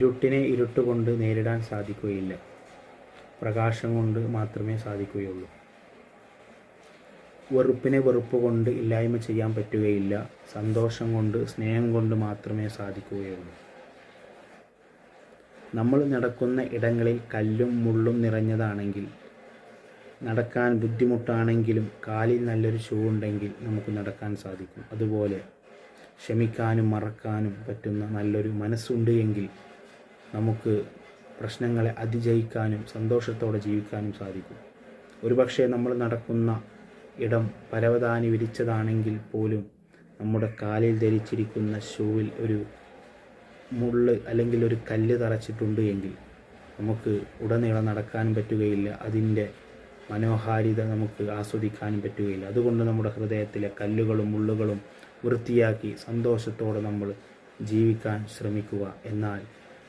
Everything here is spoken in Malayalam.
ഇരുട്ടിനെ ഇരുട്ടുകൊണ്ട് നേരിടാൻ സാധിക്കുകയില്ല. പ്രകാശം കൊണ്ട് മാത്രമേ സാധിക്കുകയുള്ളൂ. വെറുപ്പിനെ വെറുപ്പുകൊണ്ട് ഇല്ലായ്മ ചെയ്യാൻ പറ്റുകയില്ല. സന്തോഷം കൊണ്ട്, സ്നേഹം കൊണ്ട് മാത്രമേ സാധിക്കുകയുള്ളൂ. നമ്മൾ നടക്കുന്ന ഇടങ്ങളിൽ കല്ലും മുള്ളും നിറഞ്ഞതാണെങ്കിൽ, നടക്കാൻ ബുദ്ധിമുട്ടാണെങ്കിലും കാലിൽ നല്ലൊരു ഷൂ ഉണ്ടെങ്കിൽ നമുക്ക് നടക്കാൻ സാധിക്കും. അതുപോലെ ക്ഷമിക്കാനും മറക്കാനും പറ്റുന്ന നല്ലൊരു മനസ്സുണ്ട് എങ്കിൽ നമുക്ക് പ്രശ്നങ്ങളെ അതിജയിക്കാനും സന്തോഷത്തോടെ ജീവിക്കാനും സാധിക്കും. ഒരുപക്ഷെ നമ്മൾ നടക്കുന്ന ഇടം പരവതാനി വിരിച്ചതാണെങ്കിൽ പോലും നമ്മുടെ കാലിൽ ധരിച്ചിരിക്കുന്ന ഷൂവിൽ ഒരു മുള്ള് അല്ലെങ്കിൽ ഒരു കല്ല് തറച്ചിട്ടുണ്ട് എങ്കിൽ നമുക്ക് ഉടനീളം നടക്കാനും പറ്റുകയില്ല. അതിൻ്റെ മനോഹാരിത നമുക്ക് ആസ്വദിക്കാനും പറ്റുകയില്ല. അതുകൊണ്ട് നമ്മുടെ ഹൃദയത്തിലെ കല്ലുകളും മുള്ളുകളും വൃത്തിയാക്കി സന്തോഷത്തോടെ നമ്മൾ ജീവിക്കാൻ ശ്രമിക്കുക. എന്നാൽ